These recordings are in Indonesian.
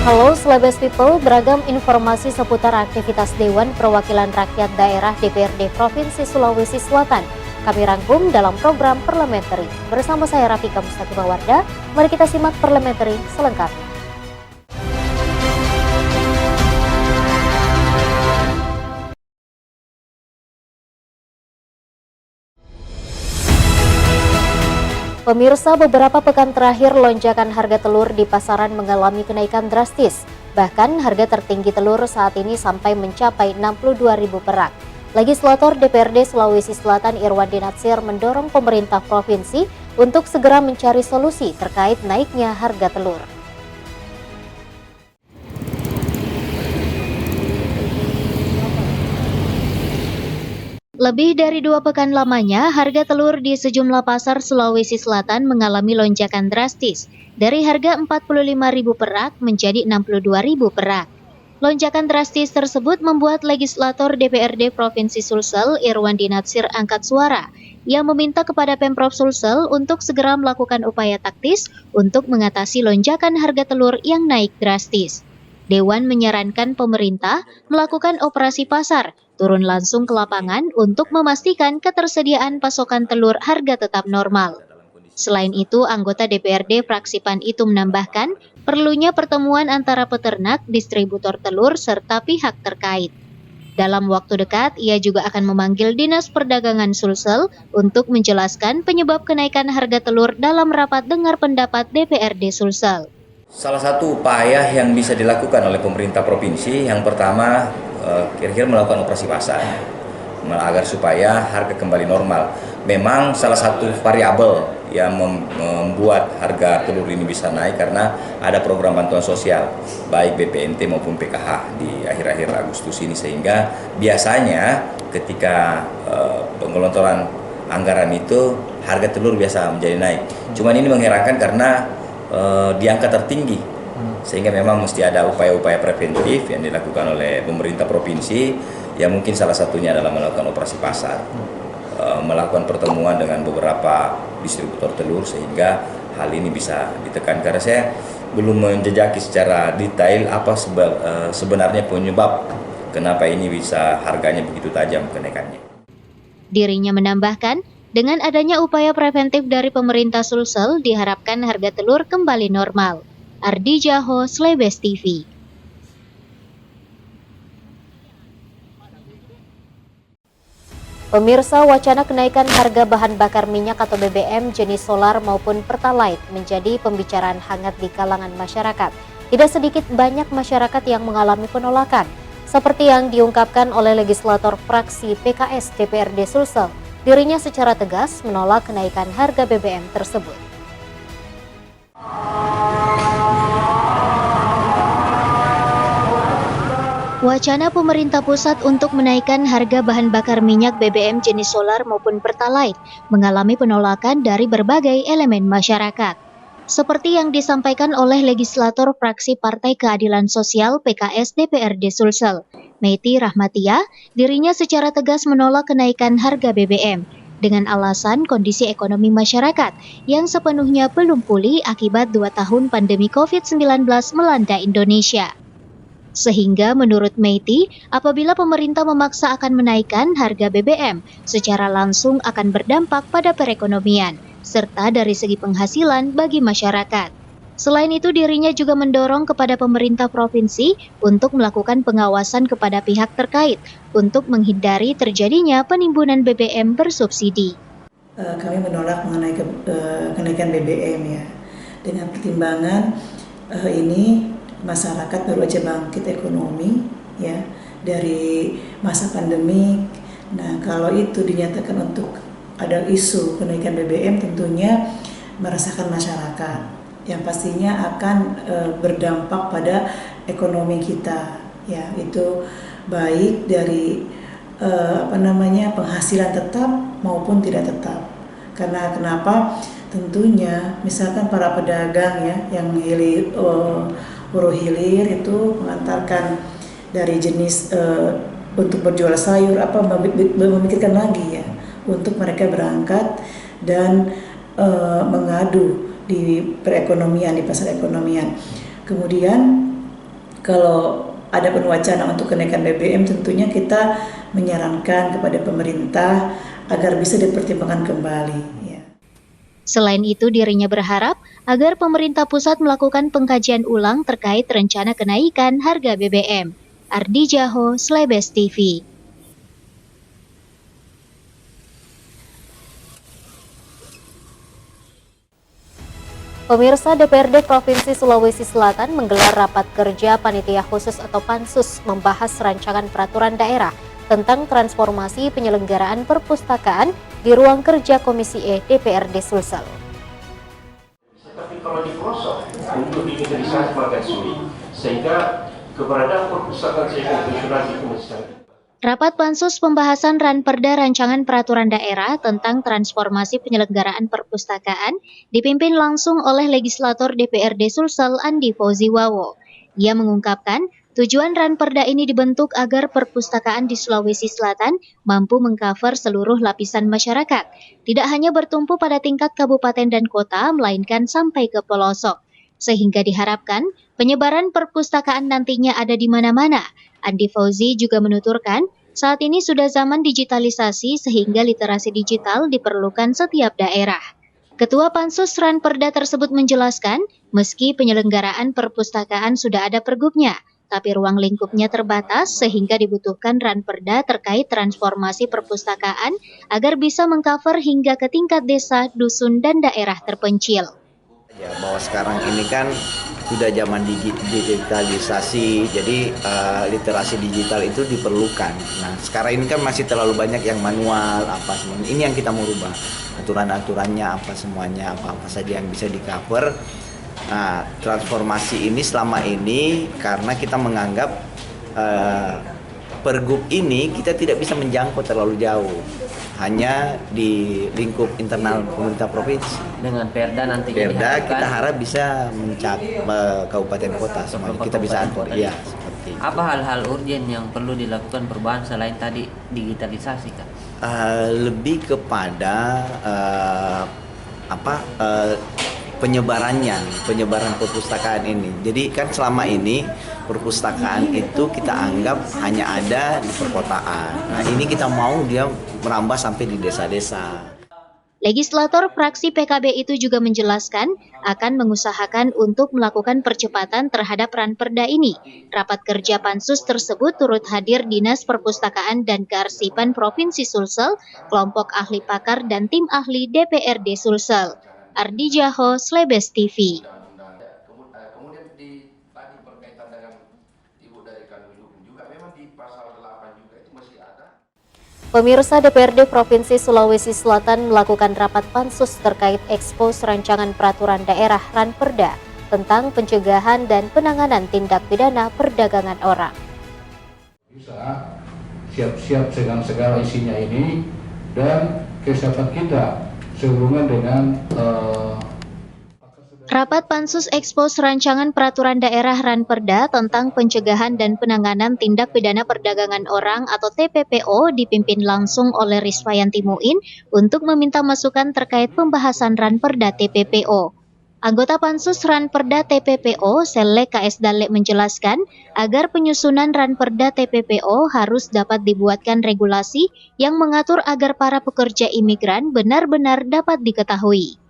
Halo Celebes People, beragam informasi seputar aktivitas Dewan Perwakilan Rakyat Daerah DPRD Provinsi Sulawesi Selatan kami rangkum dalam program Parliamentary. Bersama saya Rafika Mustaqimah Wardah, mari kita simak Parliamentary selengkapnya. Pemirsa, beberapa pekan terakhir lonjakan harga telur di pasaran mengalami kenaikan drastis. Bahkan harga tertinggi telur saat ini sampai mencapai Rp62.000 per rak. Legislator DPRD Sulawesi Selatan Irwandi Natsir mendorong pemerintah provinsi untuk segera mencari solusi terkait naiknya harga telur. Lebih dari 2 pekan lamanya, harga telur di sejumlah pasar Sulawesi Selatan mengalami lonjakan drastis, dari harga Rp45.000 per rak menjadi Rp62.000 per rak. Lonjakan drastis tersebut membuat legislator DPRD Provinsi Sulsel Irwandi Natsir angkat suara, yang meminta kepada Pemprov Sulsel untuk segera melakukan upaya taktis untuk mengatasi lonjakan harga telur yang naik drastis. Dewan menyarankan pemerintah melakukan operasi pasar, turun langsung ke lapangan untuk memastikan ketersediaan pasokan telur harga tetap normal. Selain itu, anggota DPRD fraksi PAN itu menambahkan perlunya pertemuan antara peternak, distributor telur, serta pihak terkait. Dalam waktu dekat, ia juga akan memanggil Dinas Perdagangan Sulsel untuk menjelaskan penyebab kenaikan harga telur dalam rapat dengar pendapat DPRD Sulsel. Salah satu upaya yang bisa dilakukan oleh pemerintah provinsi, yang pertama kira-kira melakukan operasi pasar agar supaya harga kembali normal. Memang salah satu variabel yang membuat harga telur ini bisa naik karena ada program bantuan sosial baik BPNT maupun PKH di akhir-akhir Agustus ini, sehingga biasanya ketika penggelontoran anggaran itu harga telur biasa menjadi naik. Cuman ini mengherankan karena di angka tertinggi, sehingga memang mesti ada upaya-upaya preventif yang dilakukan oleh pemerintah provinsi, yang mungkin salah satunya adalah melakukan operasi pasar, melakukan pertemuan dengan beberapa distributor telur sehingga hal ini bisa ditekan. Karena saya belum menjejaki secara detail apa sebenarnya penyebab kenapa ini bisa harganya begitu tajam kenaikannya. Dirinya menambahkan, dengan adanya upaya preventif dari pemerintah Sulsel, diharapkan harga telur kembali normal. Ardi Jaho, Celebes TV. Pemirsa, wacana kenaikan harga bahan bakar minyak atau BBM jenis solar maupun Pertalite menjadi pembicaraan hangat di kalangan masyarakat. Tidak sedikit banyak masyarakat yang mengalami penolakan, seperti yang diungkapkan oleh legislator fraksi PKS DPRD Sulsel. Dirinya secara tegas menolak kenaikan harga BBM tersebut. Wacana pemerintah pusat untuk menaikkan harga bahan bakar minyak BBM jenis solar maupun Pertalite mengalami penolakan dari berbagai elemen masyarakat. Seperti yang disampaikan oleh legislator fraksi Partai Keadilan Sosial PKS DPRD Sulsel, Meiti Rahmatia, dirinya secara tegas menolak kenaikan harga BBM dengan alasan kondisi ekonomi masyarakat yang sepenuhnya belum pulih akibat 2 tahun pandemi COVID-19 melanda Indonesia. Sehingga menurut Meiti, apabila pemerintah memaksa akan menaikkan harga BBM, secara langsung akan berdampak pada perekonomian, serta dari segi penghasilan bagi masyarakat. Selain itu, dirinya juga mendorong kepada pemerintah provinsi untuk melakukan pengawasan kepada pihak terkait untuk menghindari terjadinya penimbunan BBM bersubsidi. Kami menolak mengenai kenaikan BBM ya, dengan pertimbangan ini masyarakat baru aja bangkit ekonomi ya dari masa pandemi. Nah, kalau itu dinyatakan untuk ada isu kenaikan BBM, tentunya meresahkan masyarakat yang pastinya akan berdampak pada ekonomi kita ya, itu baik dari penghasilan tetap maupun tidak tetap. Karena kenapa? Tentunya misalkan para pedagang ya yang buruh hilir itu mengantarkan dari jenis untuk berjual sayur memikirkan lagi ya untuk mereka berangkat dan mengadu di perekonomian, di pasar ekonomian. Kemudian kalau ada pun wacana untuk kenaikan BBM, tentunya kita menyarankan kepada pemerintah agar bisa dipertimbangkan kembali. Ya. Selain itu, dirinya berharap agar pemerintah pusat melakukan pengkajian ulang terkait rencana kenaikan harga BBM. Ardi Jaho, Slebes TV. Pemirsa, DPRD Provinsi Sulawesi Selatan menggelar rapat kerja panitia khusus atau Pansus membahas rancangan peraturan daerah tentang transformasi penyelenggaraan perpustakaan di ruang kerja Komisi E DPRD Sulsel. Tapi kalau diprosok untuk digitalisasi agak sulit, sehingga keberadaan perpustakaan konvensional itu masih. Rapat Pansus pembahasan Ranperda Rancangan Peraturan Daerah tentang Transformasi Penyelenggaraan Perpustakaan dipimpin langsung oleh legislator DPRD Sulsel Andi Fauziwawo. Ia mengungkapkan tujuan Ranperda ini dibentuk agar perpustakaan di Sulawesi Selatan mampu mengcover seluruh lapisan masyarakat, tidak hanya bertumpu pada tingkat kabupaten dan kota, melainkan sampai ke pelosok. Sehingga diharapkan penyebaran perpustakaan nantinya ada di mana-mana. Andi Fauzi juga menuturkan, saat ini sudah zaman digitalisasi sehingga literasi digital diperlukan setiap daerah. Ketua Pansus Ranperda tersebut menjelaskan, meski penyelenggaraan perpustakaan sudah ada pergubnya, tapi ruang lingkupnya terbatas sehingga dibutuhkan Ranperda terkait transformasi perpustakaan agar bisa mengcover hingga ke tingkat desa, dusun, dan daerah terpencil. Ya, bahwa sekarang ini kan sudah zaman digitalisasi, jadi literasi digital itu diperlukan. Nah, sekarang ini kan masih terlalu banyak yang manual, apa semuanya. Ini yang kita mau rubah, aturan-aturannya apa semuanya, apa saja yang bisa di-cover. Nah, transformasi ini selama ini karena kita menganggap pergub ini kita tidak bisa menjangkau terlalu jauh, hanya di lingkup internal pemerintah provinsi. Dengan Perda nanti kita harap bisa mencakup kabupaten kota semuanya, kita bisa atur. Ya, seperti itu. Apa hal-hal urgen yang perlu dilakukan perubahan selain tadi digitalisasi, Kak? Lebih kepada penyebaran perpustakaan ini. Jadi kan selama ini perpustakaan itu kita anggap hanya ada di perkotaan. Nah, ini kita mau dia merambah sampai di desa-desa. Legislator fraksi PKB itu juga menjelaskan akan mengusahakan untuk melakukan percepatan terhadap Ranperda ini. Rapat kerja Pansus tersebut turut hadir Dinas Perpustakaan dan Kearsipan Provinsi Sulsel, kelompok ahli pakar dan tim ahli DPRD Sulsel. Ardi Jaho, Slebes TV. Kemudian tadi berkaitan dengan Ibu dari Kanwil juga memang di pasal 8 juga itu masih ada. Pemirsa, DPRD Provinsi Sulawesi Selatan melakukan rapat Pansus terkait ekspos rancangan peraturan daerah Ranperda tentang pencegahan dan penanganan tindak pidana perdagangan orang. Bisa siap-siap dengan segala isinya ini dan kesiapan kita sehubungan dengan Rapat Pansus Ekspos Rancangan Peraturan Daerah Ranperda tentang pencegahan dan penanganan tindak pidana perdagangan orang atau TPPO dipimpin langsung oleh Risvayanti Muin untuk meminta masukan terkait pembahasan Ranperda TPPO. Anggota Pansus Ranperda TPPO, Sele KS Dalek menjelaskan agar penyusunan Ranperda TPPO harus dapat dibuatkan regulasi yang mengatur agar para pekerja imigran benar-benar dapat diketahui.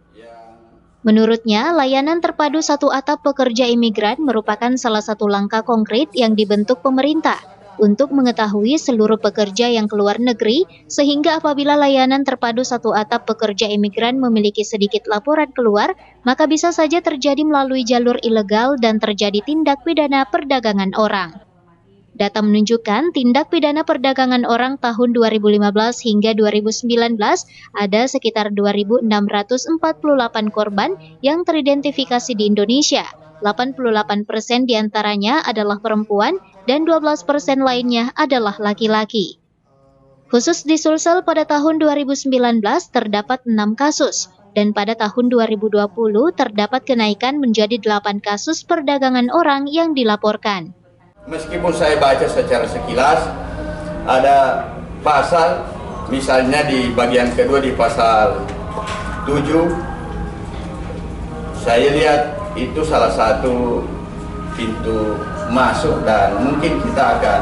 Menurutnya, layanan terpadu satu atap pekerja imigran merupakan salah satu langkah konkret yang dibentuk pemerintah untuk mengetahui seluruh pekerja yang keluar negeri, sehingga apabila layanan terpadu satu atap pekerja imigran memiliki sedikit laporan keluar, maka bisa saja terjadi melalui jalur ilegal dan terjadi tindak pidana perdagangan orang. Data menunjukkan tindak pidana perdagangan orang tahun 2015 hingga 2019 ada sekitar 2.648 korban yang teridentifikasi di Indonesia. 88% diantaranya adalah perempuan dan 12% lainnya adalah laki-laki. Khusus di Sulsel pada tahun 2019 terdapat 6 kasus dan pada tahun 2020 terdapat kenaikan menjadi 8 kasus perdagangan orang yang dilaporkan. Meskipun saya baca secara sekilas, ada pasal, misalnya di bagian kedua di pasal 7, saya lihat itu salah satu pintu masuk, dan mungkin kita akan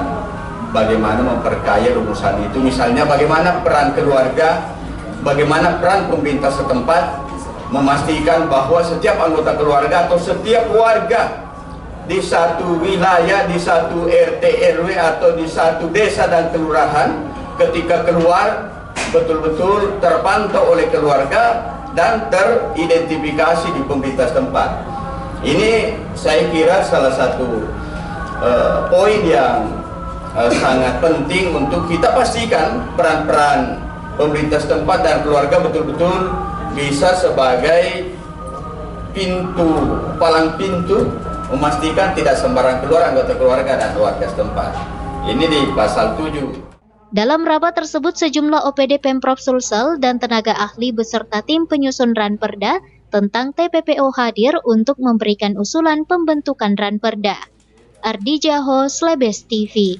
bagaimana memperkaya rumusan itu. Misalnya bagaimana peran keluarga, bagaimana peran pemerintah setempat memastikan bahwa setiap anggota keluarga atau setiap warga di satu wilayah, di satu RT RW atau di satu desa dan kelurahan ketika keluar betul-betul terpantau oleh keluarga dan teridentifikasi di pemerintah setempat. Ini saya kira salah satu poin yang sangat penting untuk kita pastikan peran-peran pemerintah setempat dan keluarga betul-betul bisa sebagai palang pintu memastikan tidak sembarang keluar anggota keluarga dan warga setempat. Ini di pasal 7. Dalam rapat tersebut, sejumlah OPD Pemprov Sulsel dan tenaga ahli beserta tim penyusun Ranperda tentang TPPO hadir untuk memberikan usulan pembentukan Ranperda. Ardi Jaho, Slebes TV.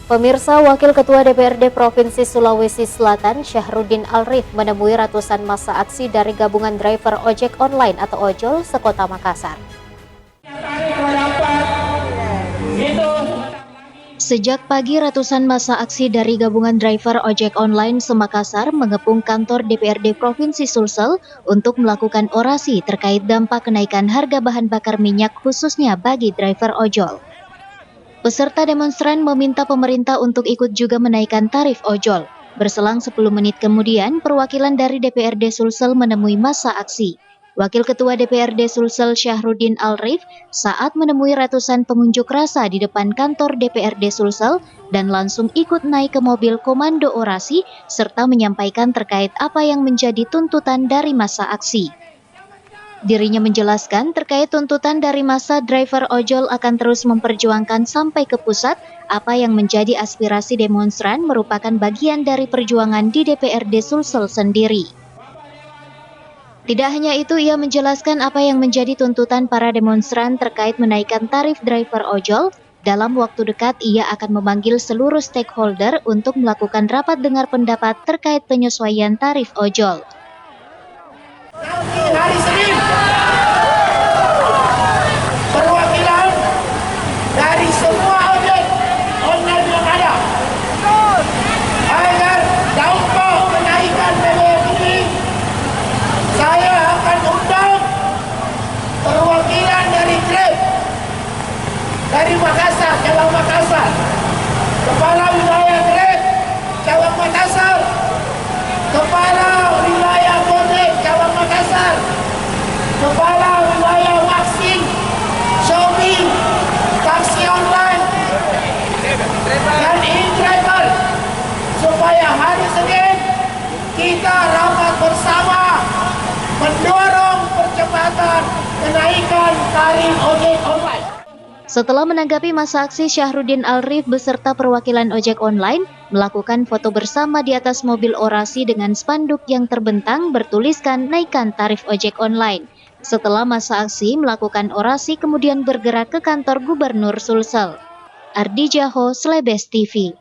Pemirsa, Wakil Ketua DPRD Provinsi Sulawesi Selatan, Syahrudin Alrif, menemui ratusan massa aksi dari gabungan driver ojek online atau ojol sekota Makassar. Sejak pagi, ratusan massa aksi dari gabungan driver ojek online se-Makassar mengepung kantor DPRD Provinsi Sulsel untuk melakukan orasi terkait dampak kenaikan harga bahan bakar minyak khususnya bagi driver ojol. Peserta demonstran meminta pemerintah untuk ikut juga menaikkan tarif ojol. Berselang 10 menit kemudian, perwakilan dari DPRD Sulsel menemui massa aksi. Wakil Ketua DPRD Sulsel Syahrudin Alrif saat menemui ratusan pengunjuk rasa di depan kantor DPRD Sulsel dan langsung ikut naik ke mobil komando orasi serta menyampaikan terkait apa yang menjadi tuntutan dari massa aksi. Dirinya menjelaskan terkait tuntutan dari massa driver ojol akan terus memperjuangkan sampai ke pusat. Apa yang menjadi aspirasi demonstran merupakan bagian dari perjuangan di DPRD Sulsel sendiri. Tidak hanya itu, ia menjelaskan apa yang menjadi tuntutan para demonstran terkait menaikkan tarif driver ojol. Dalam waktu dekat, ia akan memanggil seluruh stakeholder untuk melakukan rapat dengar pendapat terkait penyesuaian tarif ojol. Hari Senin, perwakilan dari semua ojek online yang ada agar dampak menaikkan BBM ini, saya akan undang perwakilan dari Grab dari Makassar, cabang Makassar, kepala wilayah Grab cabang Makassar, kepala wilayah Gojek cabang Makassar, kepala wilayah vaksin, Shopee, taksi online, dan e-driver, supaya hari Senin kita rapat bersama mendorong percepatan kenaikan tarif ojek online. Setelah menanggapi massa aksi, Syahrudin Alrif beserta perwakilan ojek online melakukan foto bersama di atas mobil orasi dengan spanduk yang terbentang bertuliskan naikkan tarif ojek online. Setelah massa aksi melakukan orasi, kemudian bergerak ke kantor Gubernur Sulsel. Ardi Jaho, Slebes TV.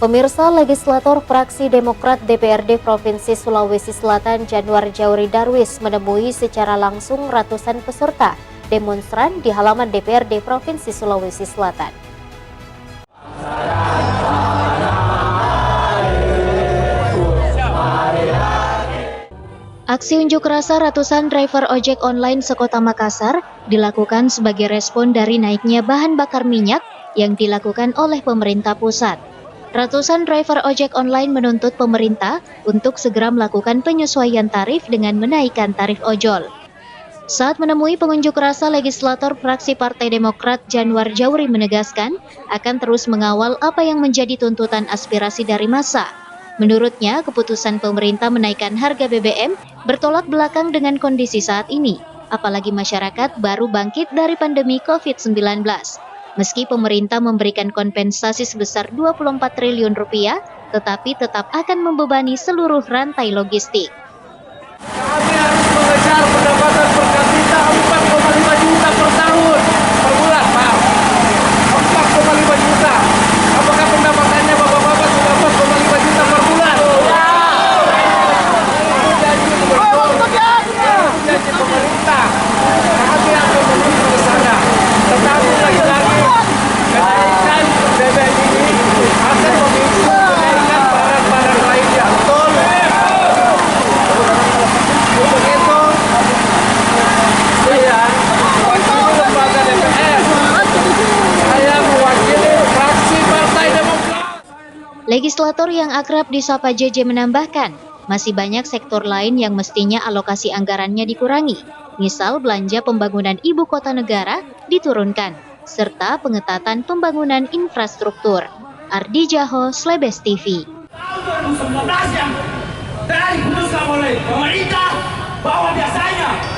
Pemirsa, legislator fraksi Demokrat DPRD Provinsi Sulawesi Selatan Januar Jauri Darwis menemui secara langsung ratusan peserta demonstran di halaman DPRD Provinsi Sulawesi Selatan. Aksi unjuk rasa ratusan driver ojek online sekota Makassar dilakukan sebagai respon dari naiknya bahan bakar minyak yang dilakukan oleh pemerintah pusat. Ratusan driver ojek online menuntut pemerintah untuk segera melakukan penyesuaian tarif dengan menaikkan tarif ojol. Saat menemui pengunjuk rasa, legislator fraksi Partai Demokrat Januar Jauri menegaskan akan terus mengawal apa yang menjadi tuntutan aspirasi dari massa. Menurutnya, keputusan pemerintah menaikkan harga BBM bertolak belakang dengan kondisi saat ini, apalagi masyarakat baru bangkit dari pandemi COVID-19. Meski pemerintah memberikan kompensasi sebesar 24 triliun rupiah, tetapi tetap akan membebani seluruh rantai logistik. Kami harus mengejar pendapatan per kapita 4,5 juta per tahun, per bulan, maaf. 4,5 juta. Apakah pendapatannya bapak-bapak sudah Legislator yang akrab disapa JJ menambahkan, masih banyak sektor lain yang mestinya alokasi anggarannya dikurangi, misal belanja pembangunan ibu kota negara diturunkan, serta pengetatan pembangunan infrastruktur. Ardi Jaho, Slebes TV. Tahun 2019 yang telah diputuskan oleh pemerintah bahwa biasanya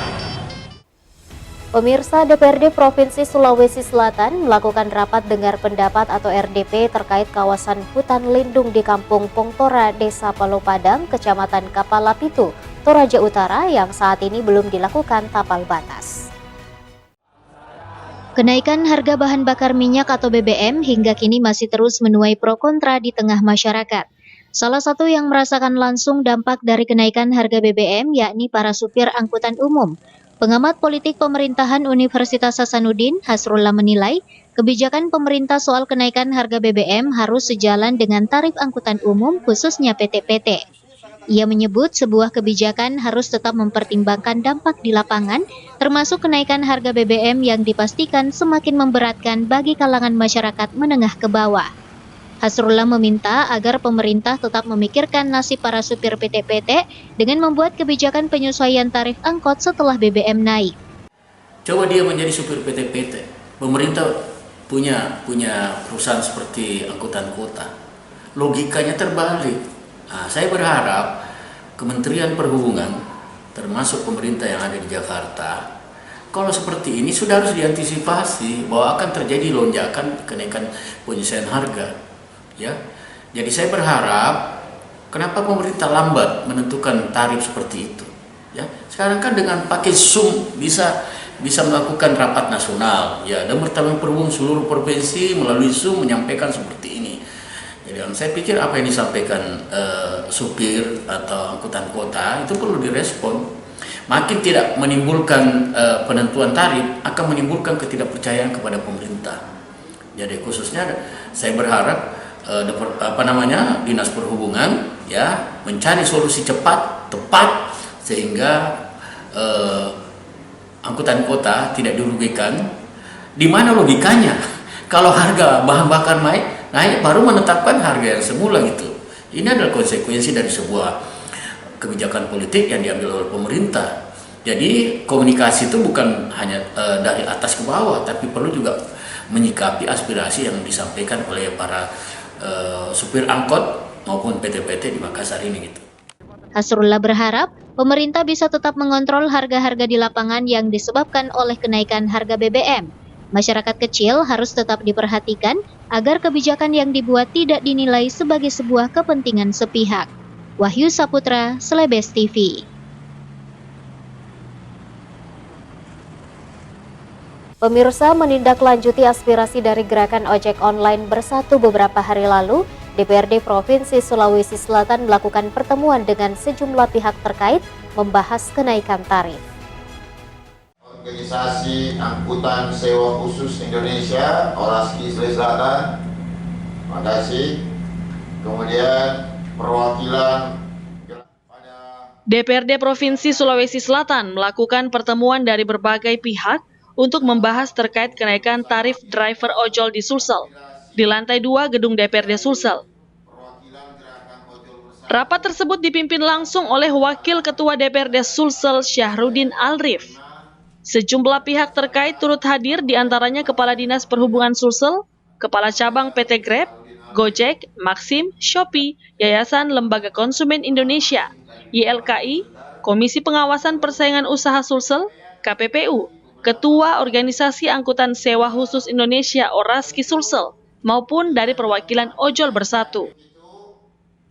Pemirsa, DPRD Provinsi Sulawesi Selatan melakukan rapat dengar pendapat atau RDP terkait kawasan hutan lindung di Kampung Pongtora, Desa Palopadang, Kecamatan Kapalapitu, Toraja Utara yang saat ini belum dilakukan tapal batas. Kenaikan harga bahan bakar minyak atau BBM hingga kini masih terus menuai pro kontra di tengah masyarakat. Salah satu yang merasakan langsung dampak dari kenaikan harga BBM yakni para supir angkutan umum. Pengamat politik pemerintahan Universitas Hasanuddin, Hasrullah menilai, kebijakan pemerintah soal kenaikan harga BBM harus sejalan dengan tarif angkutan umum khususnya PT-PT. Ia menyebut sebuah kebijakan harus tetap mempertimbangkan dampak di lapangan, termasuk kenaikan harga BBM yang dipastikan semakin memberatkan bagi kalangan masyarakat menengah ke bawah. Hasrullah meminta agar pemerintah tetap memikirkan nasib para supir PT-PT dengan membuat kebijakan penyesuaian tarif angkot setelah BBM naik. Coba dia menjadi supir PT-PT. Pemerintah punya perusahaan seperti angkutan kota. Logikanya terbalik. Nah, saya berharap Kementerian Perhubungan, termasuk pemerintah yang ada di Jakarta, kalau seperti ini sudah harus diantisipasi bahwa akan terjadi lonjakan kenaikan penyesuaian harga. Ya, jadi saya berharap kenapa pemerintah lambat menentukan tarif seperti itu. Ya, sekarang kan dengan pakai Zoom bisa melakukan rapat nasional. Ya, dan Departemen Perhubungan seluruh provinsi melalui Zoom menyampaikan seperti ini. Jadi saya pikir apa yang disampaikan supir atau angkutan kota itu perlu direspon. Makin tidak menimbulkan penentuan tarif akan menimbulkan ketidakpercayaan kepada pemerintah. Jadi khususnya saya berharap Dinas Perhubungan ya mencari solusi cepat, tepat sehingga angkutan kota tidak dirugikan. Di mana logikanya? Kalau harga bahan bakar naik baru menetapkan harga yang semula gitu. Ini adalah konsekuensi dari sebuah kebijakan politik yang diambil oleh pemerintah. Jadi komunikasi itu bukan hanya dari atas ke bawah, tapi perlu juga menyikapi aspirasi yang disampaikan oleh para supir angkot maupun PT-PT di Makassar ini gitu. Hasrullah berharap pemerintah bisa tetap mengontrol harga-harga di lapangan yang disebabkan oleh kenaikan harga BBM. Masyarakat kecil harus tetap diperhatikan agar kebijakan yang dibuat tidak dinilai sebagai sebuah kepentingan sepihak. Wahyu Saputra, Slebes TV. Pemirsa, menindaklanjuti aspirasi dari gerakan ojek online bersatu beberapa hari lalu, DPRD Provinsi Sulawesi Selatan melakukan pertemuan dengan sejumlah pihak terkait membahas kenaikan tarif. Organisasi Angkutan Sewa Khusus Indonesia, Oraski Sulawesi Selatan, terima kasih. Kemudian perwakilan DPRD Provinsi Sulawesi Selatan melakukan pertemuan dari berbagai pihak untuk membahas terkait kenaikan tarif driver ojol di Sulsel, di lantai 2 gedung DPRD Sulsel. Rapat tersebut dipimpin langsung oleh Wakil Ketua DPRD Sulsel Syahruddin Alrif. Sejumlah pihak terkait turut hadir, diantaranya Kepala Dinas Perhubungan Sulsel, Kepala Cabang PT Grab, Gojek, Maxim, Shopee, Yayasan Lembaga Konsumen Indonesia, YLKI, Komisi Pengawasan Persaingan Usaha Sulsel, KPPU, Ketua Organisasi Angkutan Sewa Khusus Indonesia Oraski Sulsel, maupun dari perwakilan Ojol Bersatu.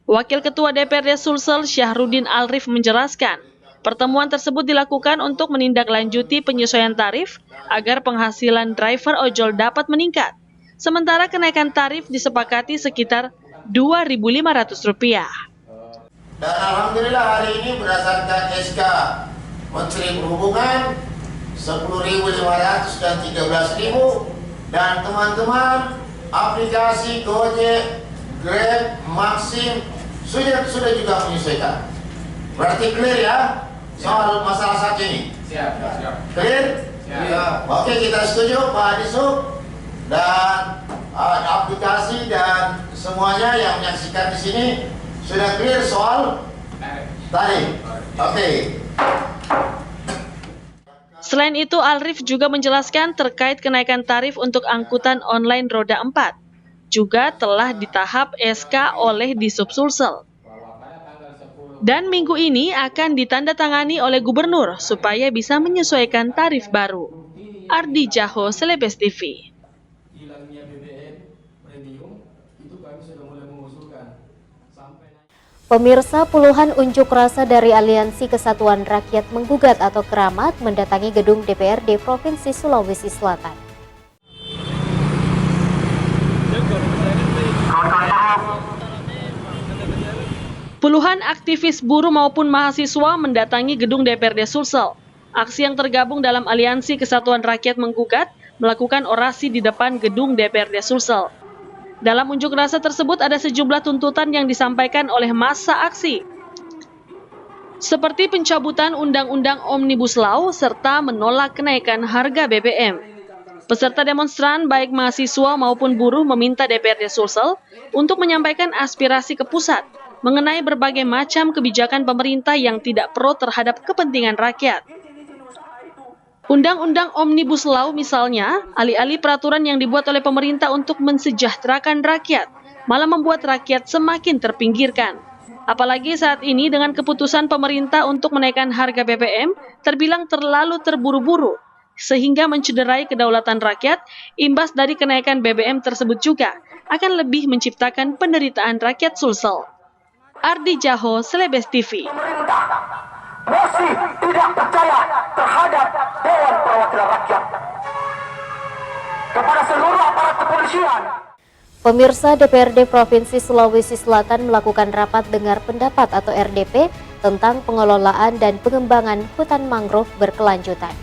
Wakil Ketua DPRD Sulsel Syahruddin Alrif menjelaskan, pertemuan tersebut dilakukan untuk menindaklanjuti penyesuaian tarif agar penghasilan driver ojol dapat meningkat. Sementara kenaikan tarif disepakati sekitar Rp2.500. Dan alhamdulillah hari ini berdasarkan SK Menteri Perhubungan 10.500 dan 13.000, dan teman-teman aplikasi Gojek, Grab, Maxim sudah juga menyesuaikan. Berarti clear ya soal masalah saat ini? Siap. Clear? Siap. Oke, kita setuju Pak Adisub, dan aplikasi dan semuanya yang menyaksikan di sini sudah clear soal tarif. Oke. Selain itu, Alrif juga menjelaskan terkait kenaikan tarif untuk angkutan online roda 4. Juga telah ditahap SK oleh Disub Sulsel. Dan minggu ini akan ditandatangani oleh Gubernur supaya bisa menyesuaikan tarif baru. Ardi Jaho, Selebes TV. Pemirsa, puluhan unjuk rasa dari Aliansi Kesatuan Rakyat Menggugat atau Keramat mendatangi gedung DPRD Provinsi Sulawesi Selatan. Puluhan aktivis buruh maupun mahasiswa mendatangi gedung DPRD Sulsel. Aksi yang tergabung dalam Aliansi Kesatuan Rakyat Menggugat melakukan orasi di depan gedung DPRD Sulsel. Dalam unjuk rasa tersebut ada sejumlah tuntutan yang disampaikan oleh massa aksi. Seperti pencabutan Undang-Undang Omnibus Law serta menolak kenaikan harga BBM. Peserta demonstran baik mahasiswa maupun buruh meminta DPRD Sulsel untuk menyampaikan aspirasi ke pusat mengenai berbagai macam kebijakan pemerintah yang tidak pro terhadap kepentingan rakyat. Undang-Undang Omnibus Law misalnya, alih-alih peraturan yang dibuat oleh pemerintah untuk mensejahterakan rakyat, malah membuat rakyat semakin terpinggirkan. Apalagi saat ini dengan keputusan pemerintah untuk menaikkan harga BBM terbilang terlalu terburu-buru, sehingga mencederai kedaulatan rakyat. Imbas dari kenaikan BBM tersebut juga akan lebih menciptakan penderitaan rakyat Sulsel. Ardi Jaho, Selebes TV. Masih tidak percaya terhadap Dewan Perwakilan Rakyat kepada seluruh aparat kepolisian. Pemirsa, DPRD Provinsi Sulawesi Selatan melakukan rapat dengar pendapat atau RDP tentang pengelolaan dan pengembangan hutan mangrove berkelanjutan.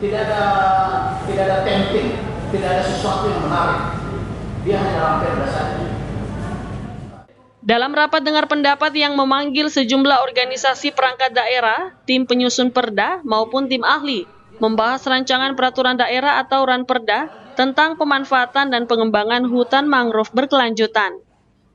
Tidak ada tempting, tidak ada sesuatu yang menarik. Dia hanya rampir saja. Dalam rapat dengar pendapat yang memanggil sejumlah organisasi perangkat daerah, tim penyusun perda maupun tim ahli, membahas rancangan peraturan daerah atau Ranperda tentang pemanfaatan dan pengembangan hutan mangrove berkelanjutan.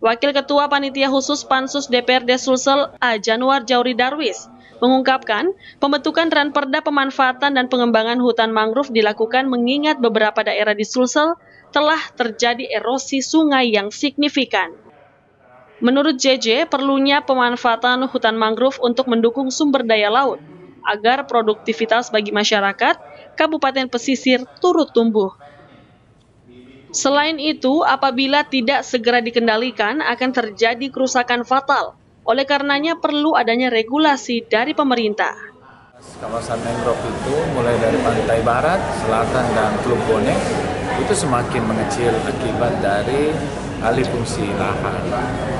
Wakil Ketua Panitia Khusus Pansus DPRD Sulsel A. Januar Jauri Darwis mengungkapkan pembentukan Ranperda pemanfaatan dan pengembangan hutan mangrove dilakukan mengingat beberapa daerah di Sulsel telah terjadi erosi sungai yang signifikan. Menurut JJ, perlunya pemanfaatan hutan mangrove untuk mendukung sumber daya laut, agar produktivitas bagi masyarakat Kabupaten Pesisir turut tumbuh. Selain itu, apabila tidak segera dikendalikan, akan terjadi kerusakan fatal. Oleh karenanya perlu adanya regulasi dari pemerintah. Kawasan mangrove itu mulai dari pantai barat, selatan, dan Teluk Bone itu semakin mengecil akibat dari alih fungsi lahan.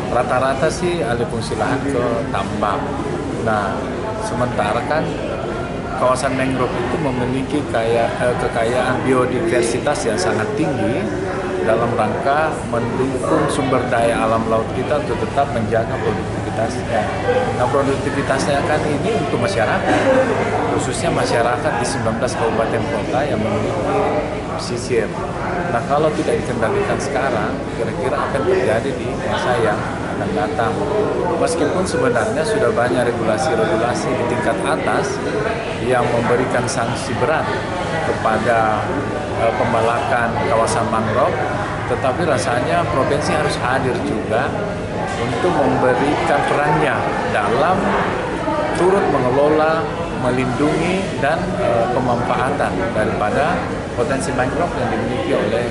Rata-rata sih alih fungsi lahan ke tambang. Nah, sementara kan kawasan mangrove itu memiliki kekayaan biodiversitas yang sangat tinggi dalam rangka mendukung sumber daya alam laut kita untuk tetap menjaga produktivitasnya. Nah, produktivitasnya kan ini untuk masyarakat, khususnya masyarakat di 19 kabupaten kota yang memiliki pesisir. Nah, kalau tidak dikendalikan sekarang, kira-kira akan terjadi di masa yang akan datang. Meskipun sebenarnya sudah banyak regulasi-regulasi di tingkat atas yang memberikan sanksi berat kepada pembalakan kawasan mangrove, tetapi rasanya provinsi harus hadir juga untuk memberikan perannya dalam turut mengelola, melindungi, dan pemanfaatan daripada potensi mangrove yang dimiliki oleh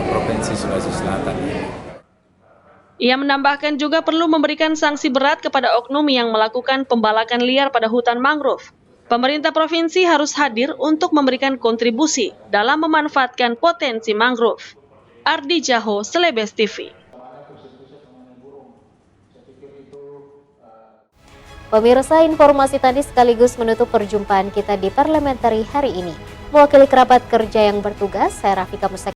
Provinsi Sulawesi Selatan. Ia menambahkan juga perlu memberikan sanksi berat kepada oknum yang melakukan pembalakan liar pada hutan mangrove. Pemerintah provinsi harus hadir untuk memberikan kontribusi dalam memanfaatkan potensi mangrove. Ardi Jaho, Selebes TV. Pemirsa, informasi tadi sekaligus menutup perjumpaan kita di Parliamentary hari ini. Mewakili kerabat kerja yang bertugas, saya Rafika Mustak